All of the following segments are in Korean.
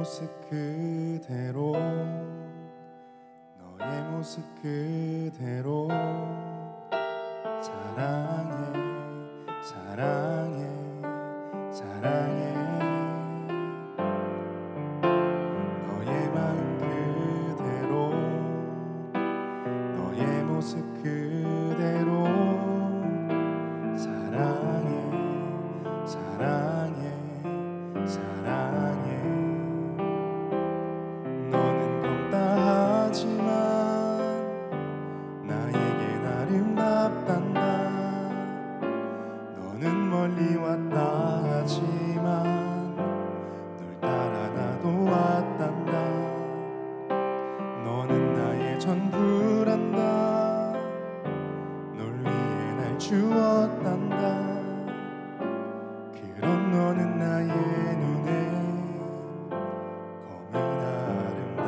모습 그대로 너의 모습 그대로 사랑해 사랑해 사랑해 너의 마음 그대로 너의 모습 그대로 사랑해 사랑해 사랑해 너는 검다 하지만 나에겐 아름답단다 너는 멀리 왔다 하지만 널 따라 나도 왔단다 너는 나의 전부란다 널 위해 날 주었단다 그런 너는 나의 눈에 검은 아름답다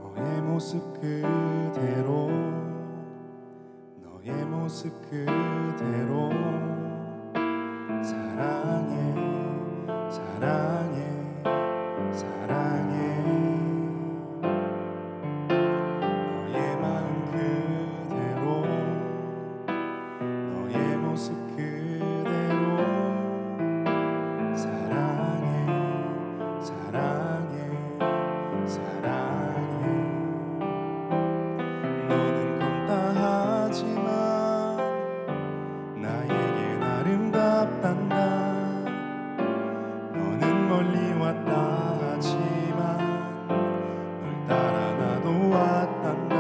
너의 모습 그대로 너의 모습 그대로 사랑해 사랑해 사랑해 너의 마음 그대로 너의 모습 그대로 사랑해 사랑해 사랑해 너는 검다 하지만 나에겐 아름답단다 너는 멀리 왔다 하지만 널 따라 나도 왔단다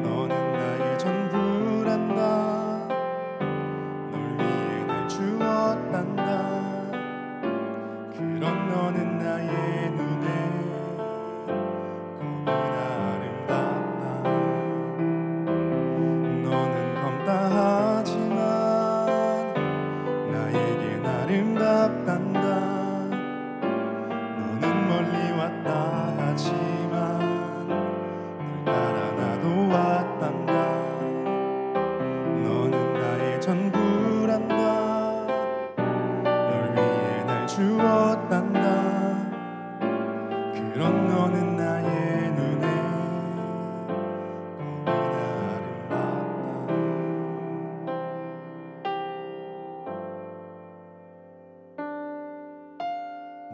너는 나의 전부란다 널 위해 날 주었단다 그런 너는 나의 눈에 검은 아름답다 너는 검다 하지만 나에겐 아름답단다 너는 멀리 왔다 하지만 널 따라 나도 왔단다 너는 나의 전부란다 널 위해 날 주었단다 그런 너는 나의 눈에 검은 아름답다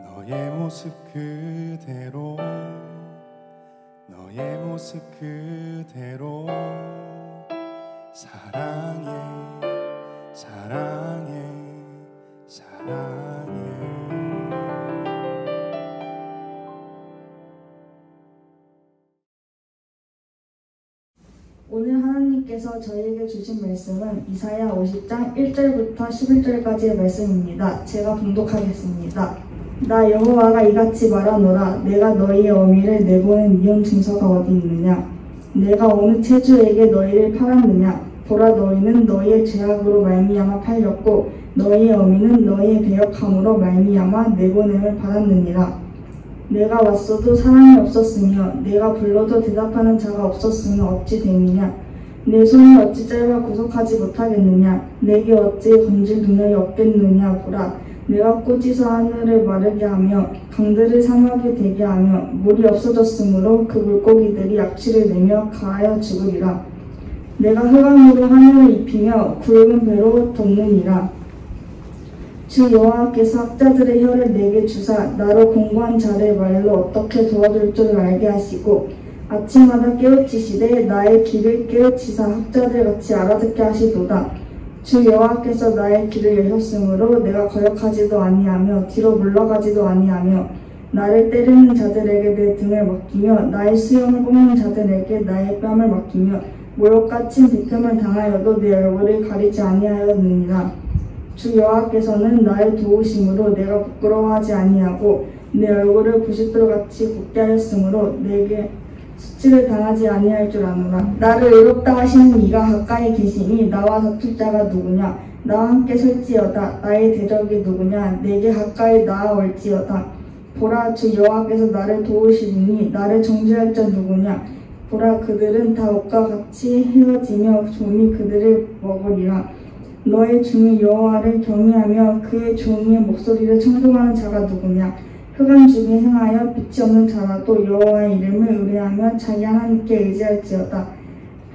너의 모습 그대로 너의 모습 그대로 사랑해 사랑해 사랑해 오늘 하나님께서 저희에게 주신 말씀은 이사야 50장 1절부터 11절까지의 말씀입니다. 제가 봉독하겠습니다. 나 여호와가 이같이 말하노라. 내가 너희의 어미를 내보낸 위험 증서가 어디 있느냐? 내가 어느 체주에게 너희를 팔았느냐? 보라, 너희는 너희의 죄악으로 말미암아 팔렸고 너희의 어미는 너희의 배역함으로 말미암아 내보냄을 받았느니라. 내가 왔어도 사람이 없었으며 내가 불러도 대답하는 자가 없었으면 어찌 됨이냐? 내 손이 어찌 짧아 구속하지 못하겠느냐? 내게 어찌 건질 능력이 없겠느냐? 보라, 내가 꾸짖어 하늘을 마르게 하며 강들을 사막이 되게 하며 물이 없어졌으므로 그 물고기들이 약취를 내며 가하여 죽으리라. 내가 흑암으로 하늘을 입히며 굵은 배로 덮느니라. 주 여호와께서 학자들의 혀를 내게 주사 나로 공고한 자를 말로 어떻게 도와줄 줄을 알게 하시고 아침마다 깨우치시되 나의 귀를 깨우치사 학자들 같이 알아듣게 하시도다. 주 여호와께서 나의 귀를 여셨으므로 내가 거역하지도 아니하며 뒤로 물러가지도 아니하며 나를 때리는 자들에게 내 등을 맡기며 나의 수염을 꼽는 자들에게 나의 뺨을 맡기며 모욕과 침 비틈을 당하여도 내 얼굴을 가리지 아니하였느니라. 주 여호와께서는 나의 도우심으로 내가 부끄러워하지 아니하고 내 얼굴을 부싯돌같이 굽게 하였으므로 내게 수치를 당하지 아니할 줄 아노라. 나를 의롭다 하시는 이가 가까이 계시니 나와 다툴 자가 누구냐? 나와 함께 설지어다. 나의 대적이 누구냐? 내게 가까이 나아올지어다. 보라, 주 여호와께서 나를 도우시리니 나를 정죄할 자 누구냐? 보라, 그들은 다 옷과 같이 헤어지며 좀이 그들을 먹으리라. 너의 중에 여호와를 경외하며 그의 종의 목소리를 청종하는 자가 누구냐? 흑암 중에 행하여 빛이 없는 자라도 여호와의 이름을 의뢰하며 자기 하나님께 의지할지어다.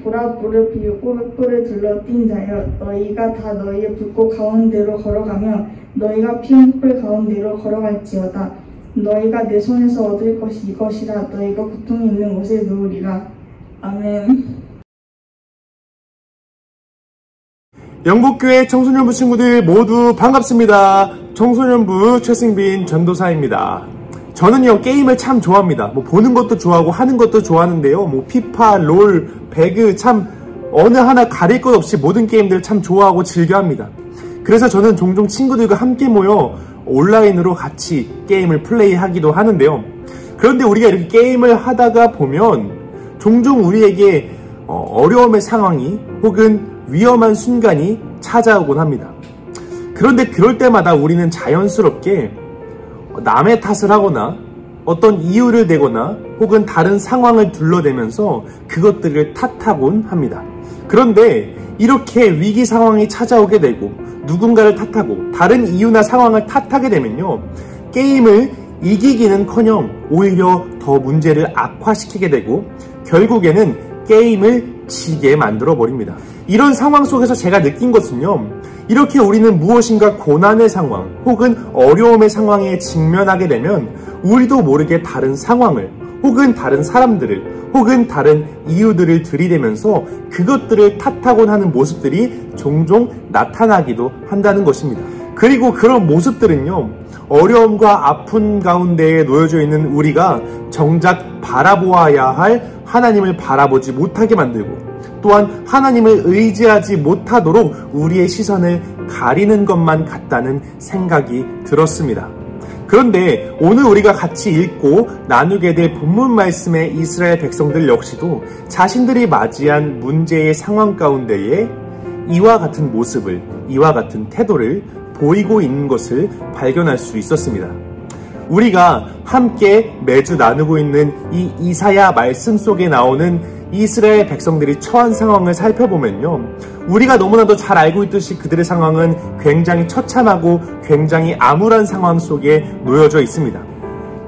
보라, 불을 피우고 횃불을 들러 띈 자여, 너희가 다 너희의 불꽃 가운데로 걸어가며 너희가 피운 횃불 가운데로 걸어갈지어다. 너희가 내 손에서 얻을 것이 이것이라. 너희가 고통이 있는 곳에 누우리라. 아멘. 영국교회 청소년부 친구들 모두 반갑습니다. 청소년부 최승빈 전도사입니다. 저는요, 게임을 참 좋아합니다. 보는 것도 좋아하고 하는 것도 좋아하는데요. 피파, 롤, 배그, 참 어느 하나 가릴 것 없이 모든 게임들을 참 좋아하고 즐겨합니다. 그래서 저는 종종 친구들과 함께 모여 온라인으로 같이 게임을 플레이하기도 하는데요. 그런데 우리가 이렇게 게임을 하다가 보면 종종 우리에게 어려움의 상황이 혹은 위험한 순간이 찾아오곤 합니다. 그런데 그럴 때마다 우리는 자연스럽게 남의 탓을 하거나 어떤 이유를 대거나 혹은 다른 상황을 둘러대면서 그것들을 탓하곤 합니다. 그런데 이렇게 위기 상황이 찾아오게 되고 누군가를 탓하고 다른 이유나 상황을 탓하게 되면요, 게임을 이기기는커녕 오히려 더 문제를 악화시키게 되고 결국에는 게임을 지게 만들어 버립니다. 이런 상황 속에서 제가 느낀 것은요, 이렇게 우리는 무엇인가 고난의 상황 혹은 어려움의 상황에 직면하게 되면 우리도 모르게 다른 상황을 혹은 다른 사람들을 혹은 다른 이유들을 들이대면서 그것들을 탓하곤 하는 모습들이 종종 나타나기도 한다는 것입니다. 그리고 그런 모습들은요, 어려움과 아픔 가운데에 놓여져 있는 우리가 정작 바라보아야 할 하나님을 바라보지 못하게 만들고 또한 하나님을 의지하지 못하도록 우리의 시선을 가리는 것만 같다는 생각이 들었습니다. 그런데 오늘 우리가 같이 읽고 나누게 될 본문 말씀의 이스라엘 백성들 역시도 자신들이 맞이한 문제의 상황 가운데에 이와 같은 모습을, 이와 같은 태도를 보이고 있는 것을 발견할 수 있었습니다. 우리가 함께 매주 나누고 있는 이 이사야 말씀 속에 나오는 이스라엘 백성들이 처한 상황을 살펴보면요, 우리가 너무나도 잘 알고 있듯이 그들의 상황은 굉장히 처참하고 굉장히 암울한 상황 속에 놓여져 있습니다.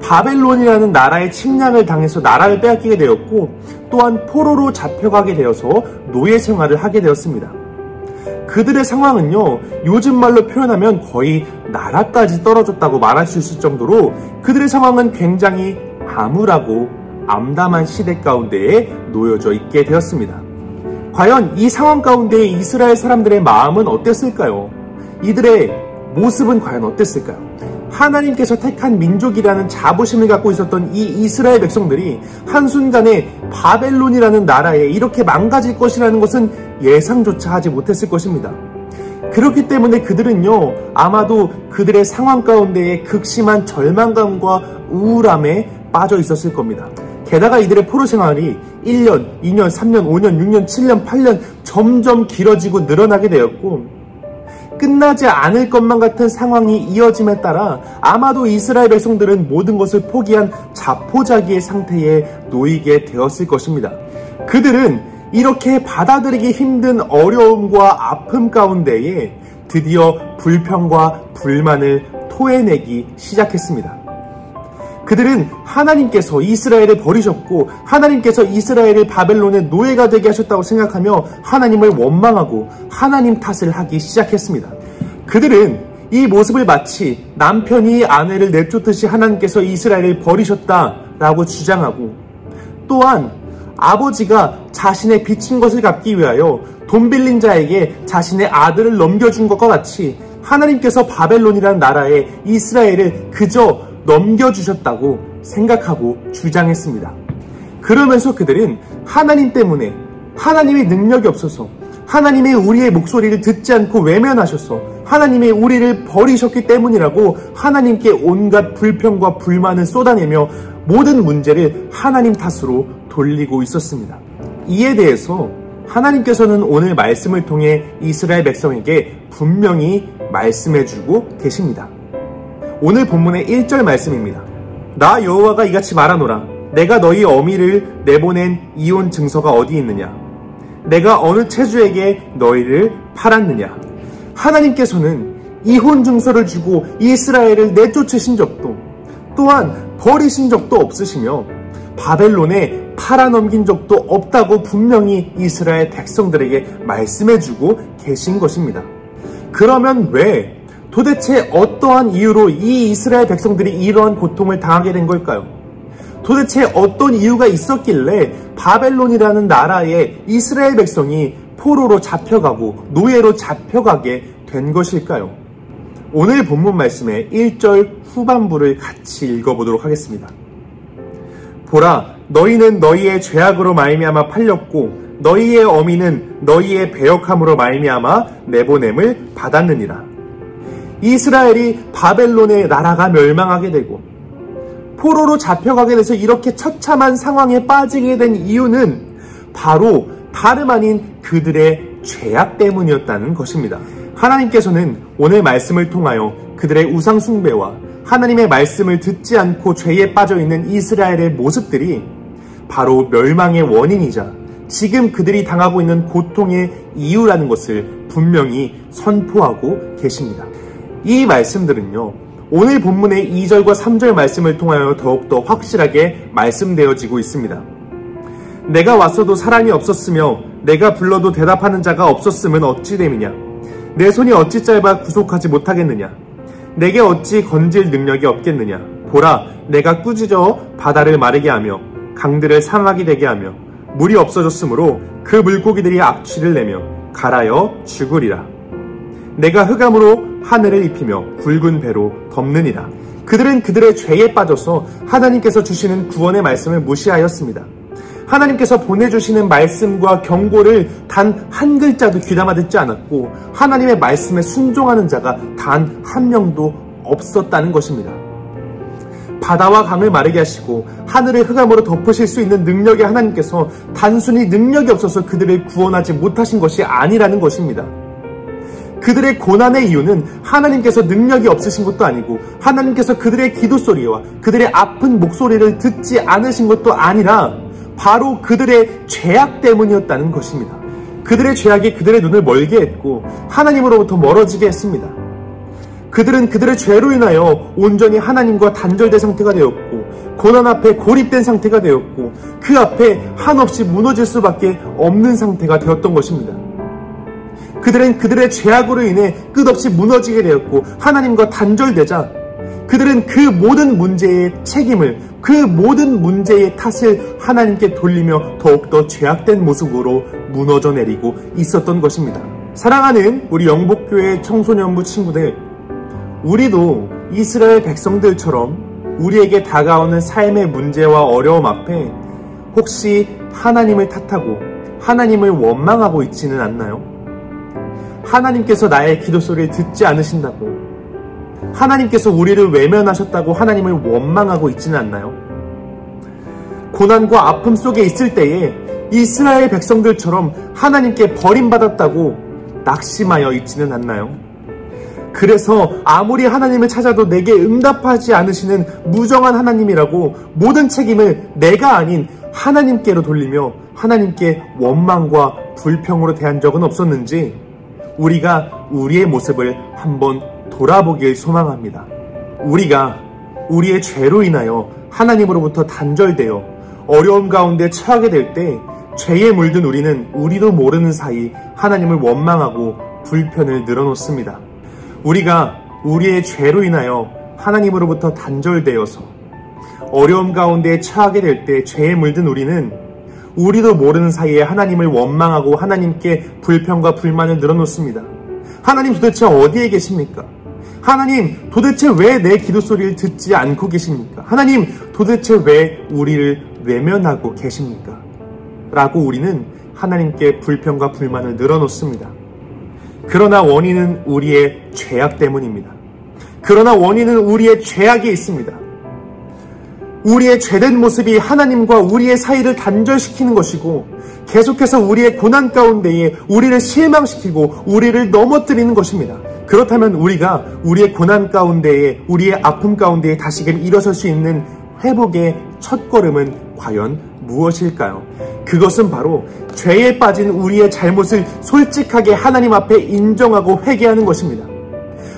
바벨론이라는 나라의 침략을 당해서 나라를 빼앗기게 되었고 또한 포로로 잡혀가게 되어서 노예 생활을 하게 되었습니다. 그들의 상황은요, 요즘 말로 표현하면 거의 나라까지 떨어졌다고 말할 수 있을 정도로 그들의 상황은 굉장히 암울하고 암담한 시대 가운데에 놓여져 있게 되었습니다. 과연 이 상황 가운데 이스라엘 사람들의 마음은 어땠을까요? 이들의 모습은 과연 어땠을까요? 하나님께서 택한 민족이라는 자부심을 갖고 있었던 이 이스라엘 백성들이 한순간에 바벨론이라는 나라에 이렇게 망가질 것이라는 것은 예상조차 하지 못했을 것입니다. 그렇기 때문에 그들은요, 아마도 그들의 상황 가운데에 극심한 절망감과 우울함에 빠져 있었을 겁니다. 게다가 이들의 포로 생활이 1년, 2년, 3년, 5년, 6년, 7년, 8년 점점 길어지고 늘어나게 되었고 끝나지 않을 것만 같은 상황이 이어짐에 따라 아마도 이스라엘 백성들은 모든 것을 포기한 자포자기의 상태에 놓이게 되었을 것입니다. 그들은 이렇게 받아들이기 힘든 어려움과 아픔 가운데에 드디어 불평과 불만을 토해내기 시작했습니다. 그들은 하나님께서 이스라엘을 버리셨고 하나님께서 이스라엘을 바벨론의 노예가 되게 하셨다고 생각하며 하나님을 원망하고 하나님 탓을 하기 시작했습니다. 그들은 이 모습을 마치 남편이 아내를 내쫓듯이 하나님께서 이스라엘을 버리셨다라고 주장하고 또한 아버지가 자신의 빚진 것을 갚기 위하여 돈 빌린 자에게 자신의 아들을 넘겨준 것과 같이 하나님께서 바벨론이라는 나라에 이스라엘을 그저 넘겨주셨다고 생각하고 주장했습니다. 그러면서 그들은 하나님 때문에 하나님의 능력이 없어서 하나님의 우리의 목소리를 듣지 않고 외면하셔서 하나님의 우리를 버리셨기 때문이라고 하나님께 온갖 불평과 불만을 쏟아내며 모든 문제를 하나님 탓으로 돌리고 있었습니다. 이에 대해서 하나님께서는 오늘 말씀을 통해 이스라엘 백성에게 분명히 말씀해주고 계십니다. 오늘 본문의 1절 말씀입니다. 나 여호와가 이같이 말하노라. 내가 너희 어미를 내보낸 이혼 증서가 어디 있느냐? 내가 어느 체주에게 너희를 팔았느냐? 하나님께서는 이혼 증서를 주고 이스라엘을 내쫓으신 적도, 또한 버리신 적도 없으시며 바벨론에 팔아넘긴 적도 없다고 분명히 이스라엘 백성들에게 말씀해주고 계신 것입니다. 그러면 왜 도대체 어떠한 이유로 이 이스라엘 백성들이 이러한 고통을 당하게 된 걸까요? 도대체 어떤 이유가 있었길래 바벨론이라는 나라에 이스라엘 백성이 포로로 잡혀가고 노예로 잡혀가게 된 것일까요? 오늘 본문 말씀의 1절 후반부를 같이 읽어보도록 하겠습니다. 보라, 너희는 너희의 죄악으로 말미암아 팔렸고 너희의 어미는 너희의 배역함으로 말미암아 내보냄을 받았느니라. 이스라엘이 바벨론의 나라가 멸망하게 되고 포로로 잡혀가게 돼서 이렇게 처참한 상황에 빠지게 된 이유는 바로 다름 아닌 그들의 죄악 때문이었다는 것입니다. 하나님께서는 오늘 말씀을 통하여 그들의 우상 숭배와 하나님의 말씀을 듣지 않고 죄에 빠져있는 이스라엘의 모습들이 바로 멸망의 원인이자 지금 그들이 당하고 있는 고통의 이유라는 것을 분명히 선포하고 계십니다. 이 말씀들은요, 오늘 본문의 2절과 3절 말씀을 통하여 더욱더 확실하게 말씀되어지고 있습니다. 내가 왔어도 사람이 없었으며 내가 불러도 대답하는 자가 없었음은 어찌 됨이냐? 내 손이 어찌 짧아 구속하지 못하겠느냐? 내게 어찌 건질 능력이 없겠느냐? 보라, 내가 꾸짖어 바다를 마르게 하며 강들을 상하게 되게 하며 물이 없어졌으므로 그 물고기들이 악취를 내며 갈아여 죽으리라. 내가 흑암으로 하늘을 입히며 굵은 배로 덮느니라. 그들은 그들의 죄에 빠져서 하나님께서 주시는 구원의 말씀을 무시하였습니다. 하나님께서 보내주시는 말씀과 경고를 단 한 글자도 귀담아 듣지 않았고 하나님의 말씀에 순종하는 자가 단 한 명도 없었다는 것입니다. 바다와 강을 마르게 하시고 하늘을 흑암으로 덮으실 수 있는 능력의 하나님께서 단순히 능력이 없어서 그들을 구원하지 못하신 것이 아니라는 것입니다. 그들의 고난의 이유는 하나님께서 능력이 없으신 것도 아니고 하나님께서 그들의 기도 소리와 그들의 아픈 목소리를 듣지 않으신 것도 아니라 바로 그들의 죄악 때문이었다는 것입니다. 그들의 죄악이 그들의 눈을 멀게 했고 하나님으로부터 멀어지게 했습니다. 그들은 그들의 죄로 인하여 온전히 하나님과 단절된 상태가 되었고 고난 앞에 고립된 상태가 되었고 그 앞에 한없이 무너질 수밖에 없는 상태가 되었던 것입니다. 그들은 그들의 죄악으로 인해 끝없이 무너지게 되었고 하나님과 단절되자 그들은 그 모든 문제의 책임을, 그 모든 문제의 탓을 하나님께 돌리며 더욱더 죄악된 모습으로 무너져 내리고 있었던 것입니다. 사랑하는 우리 영복교회 청소년부 친구들, 우리도 이스라엘 백성들처럼 우리에게 다가오는 삶의 문제와 어려움 앞에 혹시 하나님을 탓하고 하나님을 원망하고 있지는 않나요? 하나님께서 나의 기도 소리를 듣지 않으신다고, 하나님께서 우리를 외면하셨다고 하나님을 원망하고 있지는 않나요? 고난과 아픔 속에 있을 때에 이스라엘 백성들처럼 하나님께 버림받았다고 낙심하여 있지는 않나요? 그래서 아무리 하나님을 찾아도 내게 응답하지 않으시는 무정한 하나님이라고 모든 책임을 내가 아닌 하나님께로 돌리며 하나님께 원망과 불평으로 대한 적은 없었는지 우리가 우리의 모습을 한번 돌아보길 소망합니다. 우리가 우리의 죄로 인하여 하나님으로부터 단절되어 어려움 가운데 처하게 될 때 죄에 물든 우리는 우리도 모르는 사이 하나님을 원망하고 불편을 늘어놓습니다. 우리가 우리의 죄로 인하여 하나님으로부터 단절되어서 어려움 가운데 처하게 될 때 죄에 물든 우리는 우리도 모르는 사이에 하나님을 원망하고 하나님께 불평과 불만을 늘어놓습니다. 하나님 도대체 어디에 계십니까? 하나님 도대체 왜 내 기도 소리를 듣지 않고 계십니까? 하나님 도대체 왜 우리를 외면하고 계십니까? 라고 우리는 하나님께 불평과 불만을 늘어놓습니다. 그러나 원인은 우리의 죄악 때문입니다. 그러나 원인은 우리의 죄악에 있습니다. 우리의 죄된 모습이 하나님과 우리의 사이를 단절시키는 것이고 계속해서 우리의 고난 가운데에 우리를 실망시키고 우리를 넘어뜨리는 것입니다. 그렇다면 우리가 우리의 고난 가운데에 우리의 아픔 가운데에 다시금 일어설 수 있는 회복의 첫걸음은 과연 무엇일까요? 그것은 바로 죄에 빠진 우리의 잘못을 솔직하게 하나님 앞에 인정하고 회개하는 것입니다.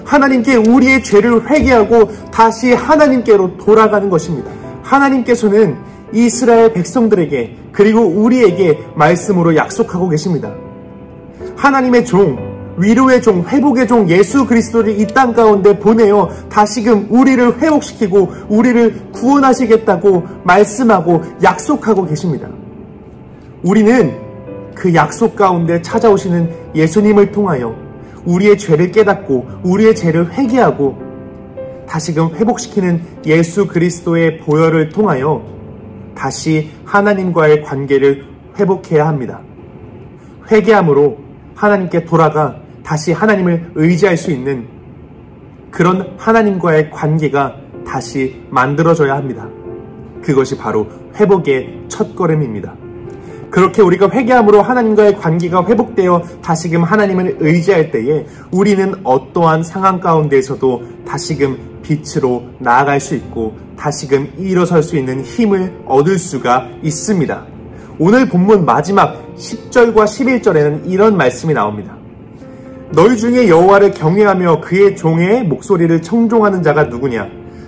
하나님께 우리의 죄를 회개하고 다시 하나님께로 돌아가는 것입니다. 하나님께서는 이스라엘 백성들에게 그리고 우리에게 말씀으로 약속하고 계십니다. 하나님의 종, 위로의 종, 회복의 종 예수 그리스도를 이 땅 가운데 보내어 다시금 우리를 회복시키고 우리를 구원하시겠다고 말씀하고 약속하고 계십니다. 우리는 그 약속 가운데 찾아오시는 예수님을 통하여 우리의 죄를 깨닫고 우리의 죄를 회개하고 다시금 회복시키는 예수 그리스도의 보혈을 통하여 다시 하나님과의 관계를 회복해야 합니다. 회개함으로 하나님께 돌아가 다시 하나님을 의지할 수 있는 그런 하나님과의 관계가 다시 만들어져야 합니다. 그것이 바로 회복의 첫걸음입니다. 그렇게 우리가 회개함으로 하나님과의 관계가 회복되어 다시금 하나님을 의지할 때에 우리는 어떠한 상황 가운데에서도 다시금 빛으로 나아갈 수 있고 다시금 일어설 수 있는 힘을 얻을 수가 있습니다. 오늘 본문 마지막 10절과 11절에는 이런 말씀이 나옵니다. 너희 중에 여호와를 경외하며 그의 종의 목소리를 청종하는 자가 누구냐?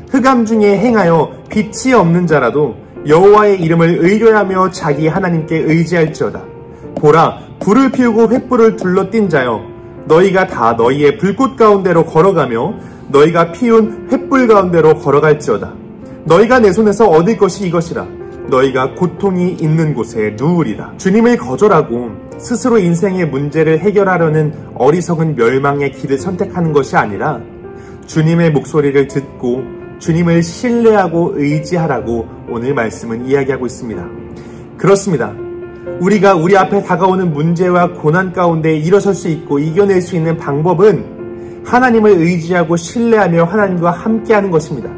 흑암 중에 행하여 빛이 없는 자라도 여호와의 이름을 의뢰하며 자기 하나님께 의지할지어다. 보라, 불을 피우고 횃불을 둘러띈 자여, 너희가 다 너희의 불꽃 가운데로 걸어가며 너희가 피운 횃불 가운데로 걸어갈지어다. 너희가 내 손에서 얻을 것이 이것이라. 너희가 고통이 있는 곳에 누우리라. 주님을 거절하고 스스로 인생의 문제를 해결하려는 어리석은 멸망의 길을 선택하는 것이 아니라 주님의 목소리를 듣고 주님을 신뢰하고 의지하라고 오늘 말씀은 이야기하고 있습니다. 그렇습니다. 우리가 우리 앞에 다가오는 문제와 고난 가운데 일어설 수 있고 이겨낼 수 있는 방법은 하나님을 의지하고 신뢰하며 하나님과 함께하는 것입니다.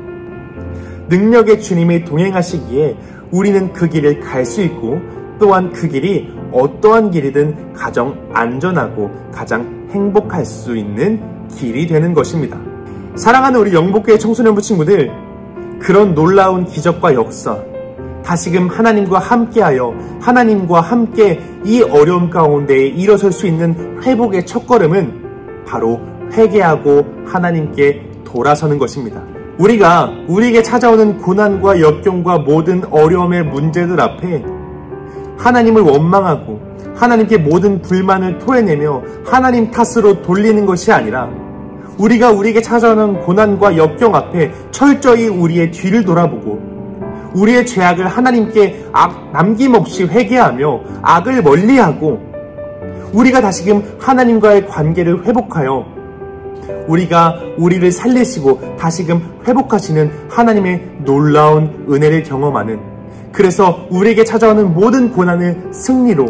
능력의 주님이 동행하시기에 우리는 그 길을 갈 수 있고 또한 그 길이 어떠한 길이든 가장 안전하고 가장 행복할 수 있는 길이 되는 것입니다. 사랑하는 우리 영복교회 청소년부 친구들, 그런 놀라운 기적과 역사, 다시금 하나님과 함께하여 하나님과 함께 이 어려움 가운데 일어설 수 있는 회복의 첫걸음은 바로 회개하고 하나님께 돌아서는 것입니다. 우리가 우리에게 찾아오는 고난과 역경과 모든 어려움의 문제들 앞에 하나님을 원망하고 하나님께 모든 불만을 토해내며 하나님 탓으로 돌리는 것이 아니라 우리가 우리에게 찾아오는 고난과 역경 앞에 철저히 우리의 뒤를 돌아보고 우리의 죄악을 하나님께 남김없이 회개하며 악을 멀리하고 우리가 다시금 하나님과의 관계를 회복하여 우리가 우리를 살리시고 다시금 회복하시는 하나님의 놀라운 은혜를 경험하는, 그래서 우리에게 찾아오는 모든 고난을 승리로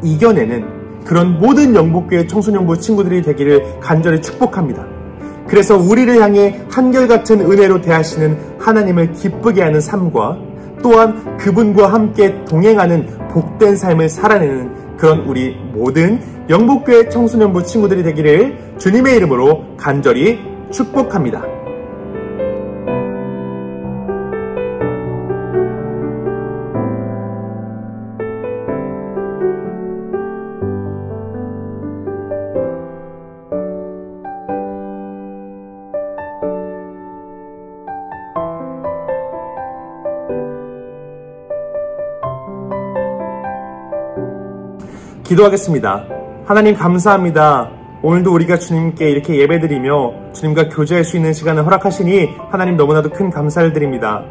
이겨내는 그런 모든 영복교회 청소년부 친구들이 되기를 간절히 축복합니다. 그래서 우리를 향해 한결같은 은혜로 대하시는 하나님을 기쁘게 하는 삶과 또한 그분과 함께 동행하는 복된 삶을 살아내는 그런 우리 모든 영복교회 청소년부 친구들이 되기를 주님의 이름으로 간절히 축복합니다. 기도하겠습니다. 하나님 감사합니다. 오늘도 우리가 주님께 이렇게 예배드리며 주님과 교제할 수 있는 시간을 허락하시니 하나님 너무나도 큰 감사를 드립니다.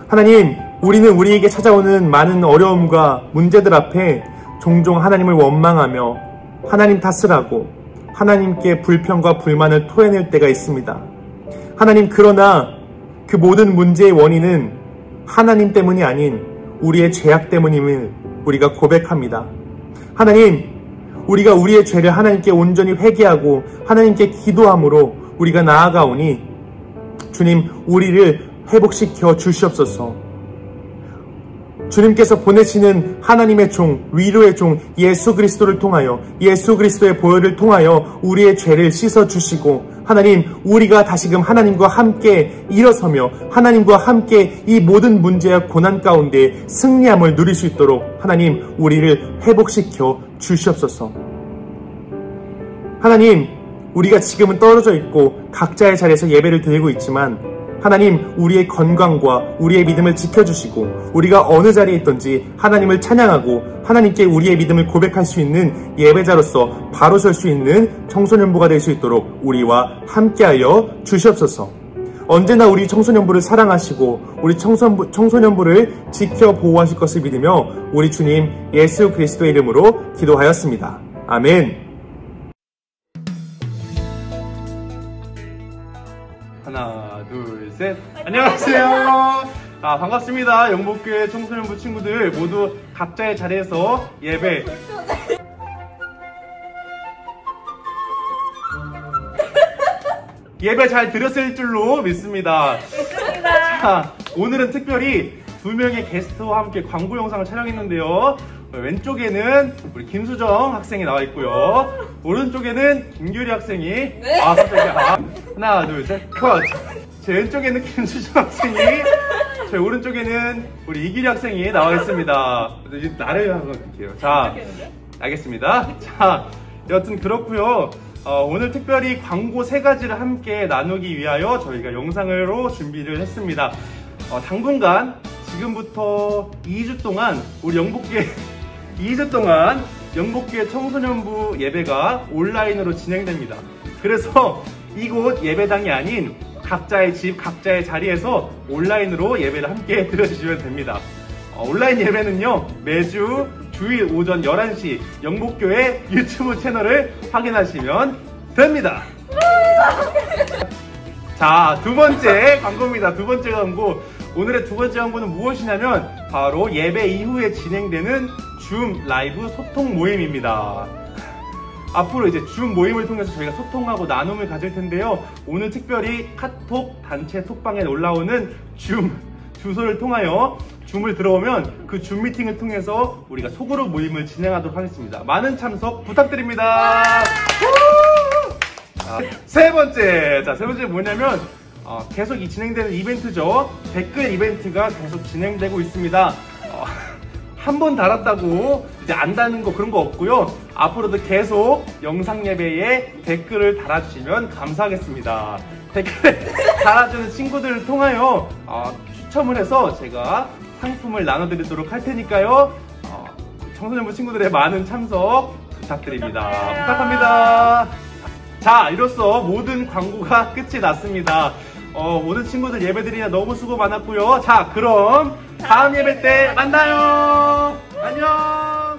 하나님, 우리는 우리에게 찾아오는 많은 어려움과 문제들 앞에 종종 하나님을 원망하며 하나님 탓을 하고 하나님께 불평과 불만을 토해낼 때가 있습니다. 하나님, 그러나 그 모든 문제의 원인은 하나님 때문이 아닌 우리의 죄악 때문임을 우리가 고백합니다. 하나님, 우리가 우리의 죄를 하나님께 온전히 회개하고 하나님께 기도함으로 우리가 나아가오니 주님, 우리를 회복시켜 주시옵소서. 주님께서 보내시는 하나님의 종, 위로의 종 예수 그리스도를 통하여, 예수 그리스도의 보혈을 통하여 우리의 죄를 씻어주시고, 하나님, 우리가 다시금 하나님과 함께 일어서며 하나님과 함께 이 모든 문제와 고난 가운데 승리함을 누릴 수 있도록 하나님, 우리를 회복시켜 주시옵소서. 하나님, 우리가 지금은 떨어져 있고 각자의 자리에서 예배를 드리고 있지만, 하나님, 우리의 건강과 우리의 믿음을 지켜주시고, 우리가 어느 자리에 있든지 하나님을 찬양하고 하나님께 우리의 믿음을 고백할 수 있는 예배자로서 바로 설 수 있는 청소년부가 될 수 있도록 우리와 함께하여 주시옵소서. 언제나 우리 청소년부를 사랑하시고 우리 청소년부를 지켜 보호하실 것을 믿으며 우리 주님 예수 그리스도의 이름으로 기도하였습니다. 아멘. 하나, 둘, 셋. 안녕하세요. 반갑습니다. 영복교회 청소년부 친구들 모두 각자의 자리에서 예배. 예배 잘 드렸을 줄로 믿습니다. 자, 오늘은 특별히 2명의 게스트와 함께 광고 영상을 촬영했는데요. 왼쪽에는 우리 김수정 학생이 나와 있고요. 오른쪽에는 김규리 학생이. 네? 깜짝이야. 하나, 둘, 셋, 컷. 제 왼쪽에는 김수정 학생이, 제 오른쪽에는 우리 이기리 학생이 나와 있습니다. 나를 한번 볼게요. 자, 알겠습니다. 자, 여튼 그렇고요. 오늘 특별히 광고 3가지를 함께 나누기 위하여 저희가 영상으로 준비를 했습니다. 당분간 지금부터 2주 동안 우리 영복교회 2주 동안 영복교회 청소년부 예배가 온라인으로 진행됩니다. 그래서 이곳 예배당이 아닌 각자의 집, 각자의 자리에서 온라인으로 예배를 함께 드려주시면 됩니다. 온라인 예배는요, 매주 주일 오전 11시 영복교회 유튜브 채널을 확인하시면 됩니다. 자, 2번째 광고입니다. 2번째 광고. 오늘의 2번째 광고는 무엇이냐면 바로 예배 이후에 진행되는 줌 라이브 소통 모임입니다. 앞으로 이제 줌 모임을 통해서 저희가 소통하고 나눔을 가질 텐데요. 오늘 특별히 카톡 단체 톡방에 올라오는 줌 주소를 통하여 줌을 들어오면 그 줌 미팅을 통해서 우리가 소그룹 모임을 진행하도록 하겠습니다. 많은 참석 부탁드립니다. 세 번째 뭐냐면 계속 진행되는 이벤트죠. 댓글 이벤트가 계속 진행되고 있습니다. 한 번 달았다고 이제 안 다는 거 그런 거 없고요. 앞으로도 계속 영상 예배에 댓글을 달아주시면 감사하겠습니다. 댓글 달아주는 친구들을 통하여 추첨을 해서 제가 상품을 나눠드리도록 할 테니까요. 청소년부 친구들의 많은 참석 부탁드립니다. 부탁합니다. 자, 이로써 모든 광고가 끝이 났습니다. 모든 친구들 예배드리냐 너무 수고 많았고요. 자, 그럼 다음 예배 때 만나요. 안녕.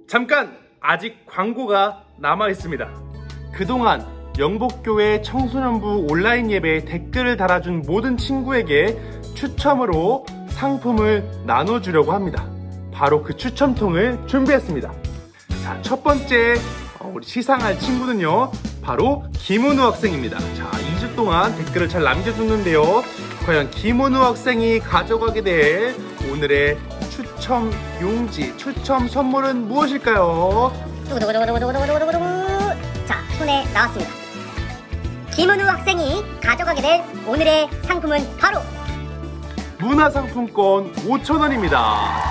잠깐, 아직 광고가 남아 있습니다. 그동안 영복교회 청소년부 온라인 예배에 댓글을 달아준 모든 친구에게 추첨으로 상품을 나눠주려고 합니다. 바로 그 추첨통을 준비했습니다. 자, 첫 번째 우리 시상할 친구는요, 바로 김은우 학생입니다. 자, 2주 동안 댓글을 잘 남겨줬는데요. 과연 김은우 학생이 가져가게 될 오늘의 추첨 용지, 추첨 선물은 무엇일까요? 자, 손에 나왔습니다. 김은우 학생이 가져가게 될 오늘의 상품은 바로 문화상품권 5,000원입니다.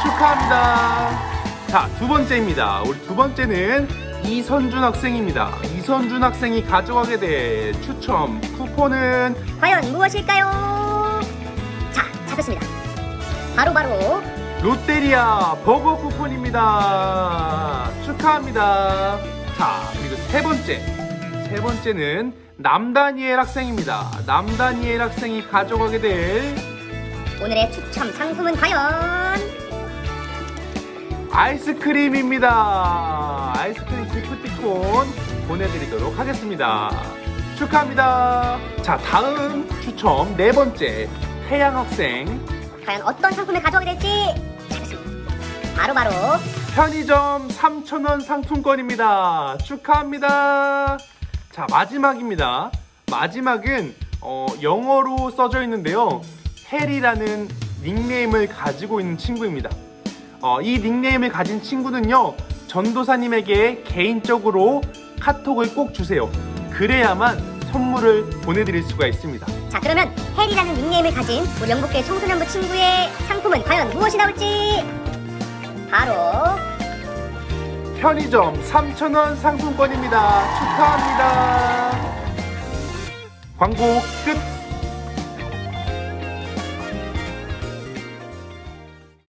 축하합니다. 자, 2번째입니다. 우리 2번째는 이선준 학생입니다. 이선준 학생이 가져가게 될 추첨 쿠폰은 과연 무엇일까요? 자, 잡혔습니다. 바로 롯데리아 버거 쿠폰입니다. 축하합니다. 자, 그리고 세 번째는 남다니엘 학생입니다. 남다니엘 학생이 가져가게 될 오늘의 추첨 상품은 과연 아이스크림입니다. 아이스크림 기프티콘 보내드리도록 하겠습니다. 축하합니다. 자, 다음 추첨 4번째 태양 학생. 과연 어떤 상품을 가져오게 될지 잡았습니다. 바로 편의점 3,000원 상품권입니다. 축하합니다. 자, 마지막입니다. 마지막은 영어로 써져 있는데요. 헬이라는 닉네임을 가지고 있는 친구입니다. 이 닉네임을 가진 친구는요, 전도사님에게 개인적으로 카톡을 꼭 주세요. 그래야만 선물을 보내드릴 수가 있습니다. 자, 그러면 헬이라는 닉네임을 가진 우리 영국계 청소년부 친구의 상품은 과연 무엇이 나올지 바로 편의점 3,000원 상품권입니다. 축하합니다. 광고 끝.